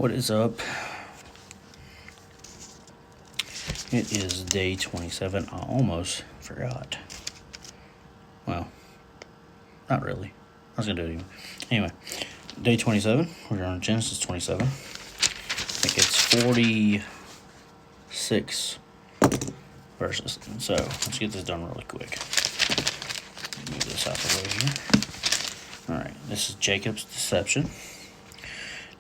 What is up? It is day 27. I almost forgot. Well, not really. I was going to do it anyway. Day 27. We're on Genesis 27. I think it's 46 verses. So, let's get this done really quick. Move this out the way here. Alright, this is Jacob's deception.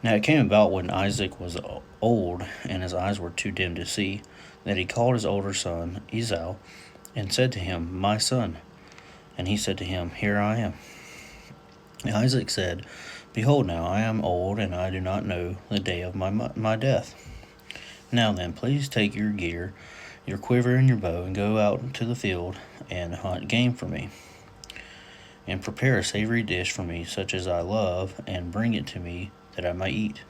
Now it came about when Isaac was old, and his eyes were too dim to see, that he called his older son Esau, and said to him, "My son." And he said to him, "Here I am." And Isaac said, "Behold, now I am old, and I do not know the day of my death. Now then, please take your gear, your quiver, and your bow, and go out to the field, and hunt game for me, and prepare a savory dish for me, such as I love, and bring it to me, that I may eat,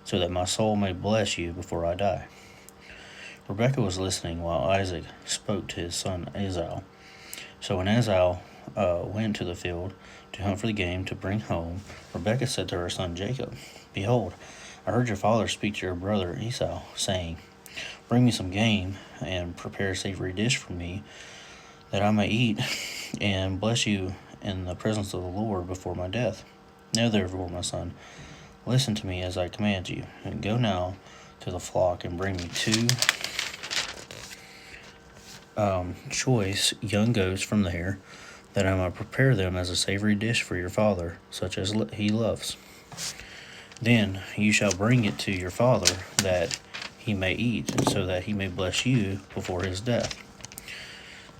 so that my soul may bless you before I die." Rebekah was listening while Isaac spoke to his son Esau. So when Esau went to the field to hunt for the game to bring home, Rebekah said to her son Jacob, "Behold, I heard your father speak to your brother Esau, saying, 'Bring me some game, and prepare a savory dish for me, that I may eat, and bless you in the presence of the Lord before my death. Now therefore, my son, listen to me as I command you, and go now to the flock and bring me two choice young goats from there, that I might prepare them as a savory dish for your father, such as he loves. Then you shall bring it to your father, that he may eat, so that he may bless you before his death.'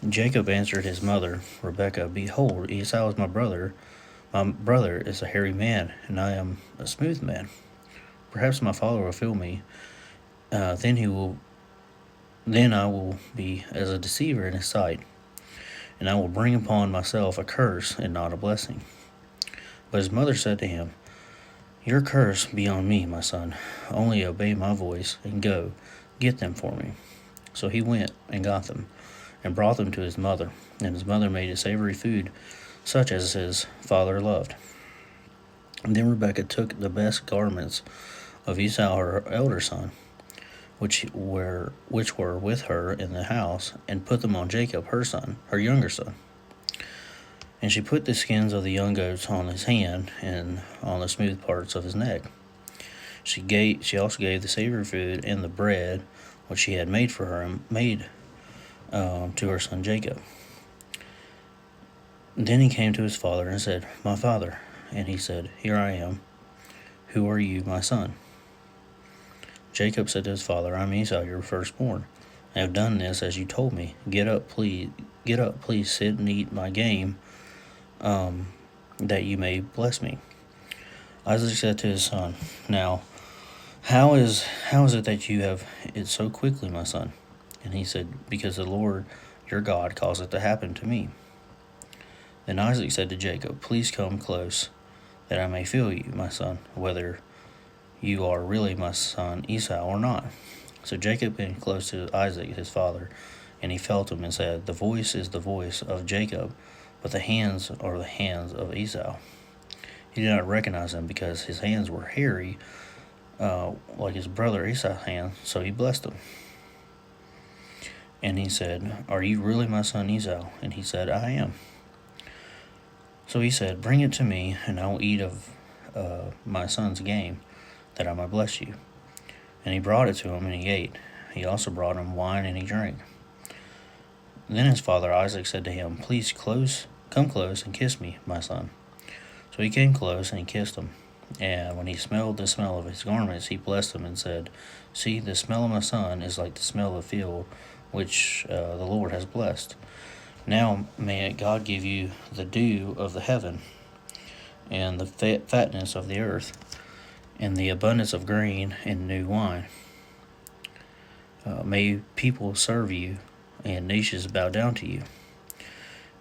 Jacob answered his mother Rebekah, 'Behold, Esau is my brother. My brother is a hairy man, and I am a smooth man. Perhaps my father will feel me. Then I will be as a deceiver in his sight, and I will bring upon myself a curse and not a blessing.' But his mother said to him, 'Your curse be on me, my son. Only obey my voice, and go, get them for me.' So he went and got them, and brought them to his mother. And his mother made a savory food, such as his father loved. And then Rebekah took the best garments of Esau her elder son, which were with her in the house, and put them on Jacob her son, her younger son. And she put the skins of the young goats on his hand, and on the smooth parts of his neck. She also gave the savory food and the bread which she had made for her, and made to her son Jacob. Then he came to his father and said, 'My father.' And he said, 'Here I am. Who are you, my son?' Jacob said to his father, 'I am Esau, your firstborn. I have done this as you told me. Get up, please, sit and eat my game, that you may bless me.' Isaac said to his son, 'Now, how is it that you have it so quickly, my son?' And he said, 'Because the Lord your God caused it to happen to me.' Then Isaac said to Jacob, 'Please come close, that I may feel you, my son, whether you are really my son Esau or not.' So Jacob came close to Isaac his father, and he felt him, and said, 'The voice is the voice of Jacob, but the hands are the hands of Esau.' He did not recognize him, because his hands were hairy, like his brother Esau's hands, so he blessed him. And he said, 'Are you really my son Esau?' And he said, 'I am.' So he said, 'Bring it to me, and I will eat of my son's game, that I may bless you.' And he brought it to him, and he ate. He also brought him wine, and he drank. Then his father Isaac said to him, 'Please come close and kiss me, my son.' So he came close, and he kissed him. And when he smelled the smell of his garments, he blessed him, and said, 'See, the smell of my son is like the smell of the field, which the Lord has blessed. Now may God give you the dew of the heaven, and the fatness of the earth, and the abundance of grain and new wine. May people serve you, and nations bow down to you.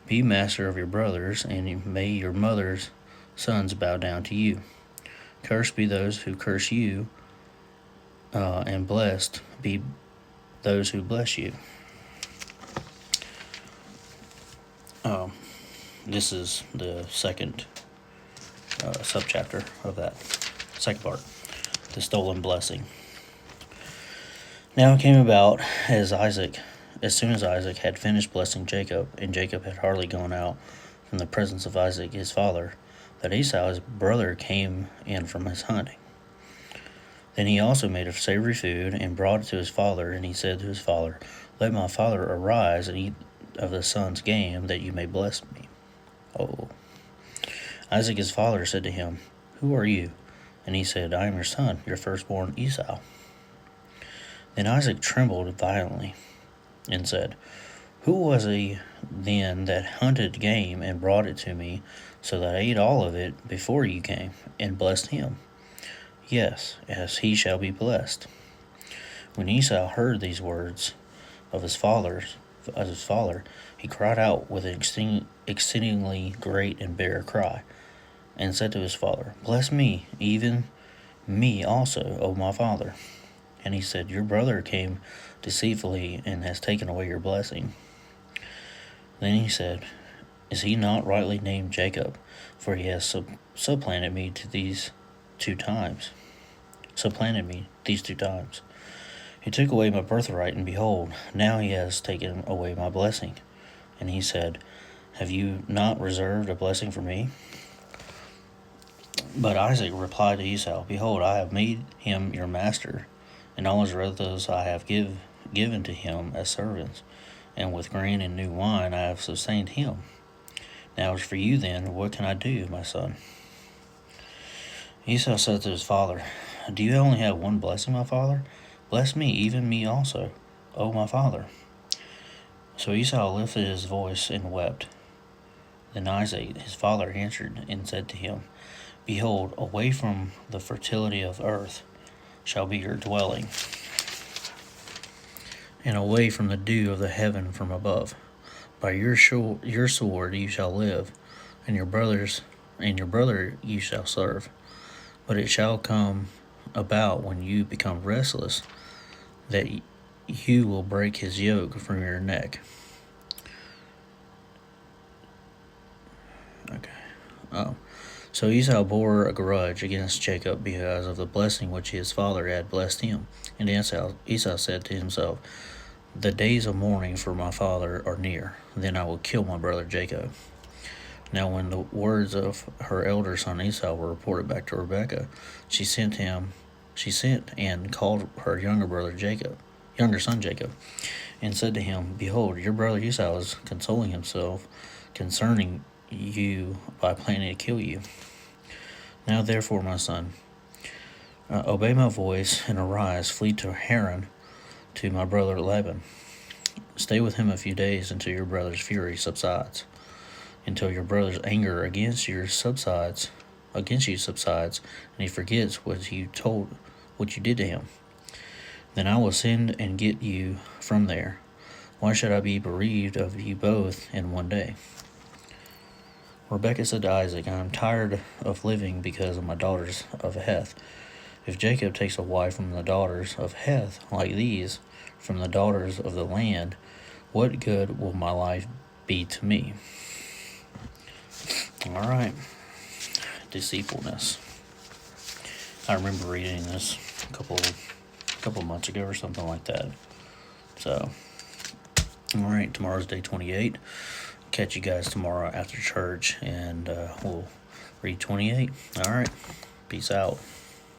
Be master of your brothers, and may your mother's sons bow down to you. Cursed be those who curse you, and blessed be those who bless you.'" This is the second subchapter of that second part. the stolen blessing. Now it came about as soon as Isaac had finished blessing Jacob, and Jacob had hardly gone out from the presence of Isaac his father, that Esau his brother came in from his hunting. Then he also made of savory food and brought it to his father, and he said to his father, Let my father arise and eat of the son's game, that you may bless me. Oh. Isaac his father said to him, Who are you? And he said, I am your son, your firstborn Esau. Then Isaac trembled violently, and said, Who was he then that hunted game and brought it to me, so that I ate all of it before you came, and blessed him? Yes, as he shall be blessed. When Esau heard these words of his father, he cried out with an exceedingly great and bitter cry, and said to his father, Bless me, even me also, O my father. And he said, Your brother came deceitfully and has taken away your blessing. Then he said, Is he not rightly named Jacob? For he has supplanted me these two times. He took away my birthright, and behold, now he has taken away my blessing. And he said, Have you not reserved a blessing for me? But Isaac replied to Esau, Behold, I have made him your master, and all his relatives I have given to him as servants, and with grain and new wine I have sustained him. Now as for you then, what can I do, my son? Esau said to his father, Do you only have one blessing, my father? Bless me, even me also, O my father. So Esau lifted his voice and wept. Then Isaac his father answered and said to him, Behold, away from the fertility of earth shall be your dwelling, and away from the dew of the heaven from above. By your sword you shall live, and your brother you shall serve. But it shall come about when you become restless, that you will break his yoke from your neck. Okay. Oh. So Esau bore a grudge against Jacob because of the blessing which his father had blessed him. And Esau said to himself, The days of mourning for my father are near. Then I will kill my brother Jacob. Now when the words of her elder son Esau were reported back to Rebekah, she sent and called her younger son Jacob, and said to him, Behold, your brother Esau is consoling himself concerning you by planning to kill you. Now therefore, my son, obey my voice and arise, flee to Haran to my brother Laban. Stay with him a few days until your brother's fury subsides, until your brother's anger against you subsides, and he forgets what you did to him. Then I will send and get you from there. Why should I be bereaved of you both in one day? Rebekah said to Isaac, I am tired of living because of my daughters of Heth. If Jacob takes a wife from the daughters of Heth, like these, from the daughters of the land, what good will my life be to me? All right. Deceitfulness. I remember reading this a couple months ago or something like that. So, all right, tomorrow's day 28. Catch you guys tomorrow after church, and we'll read 28. All right, peace out.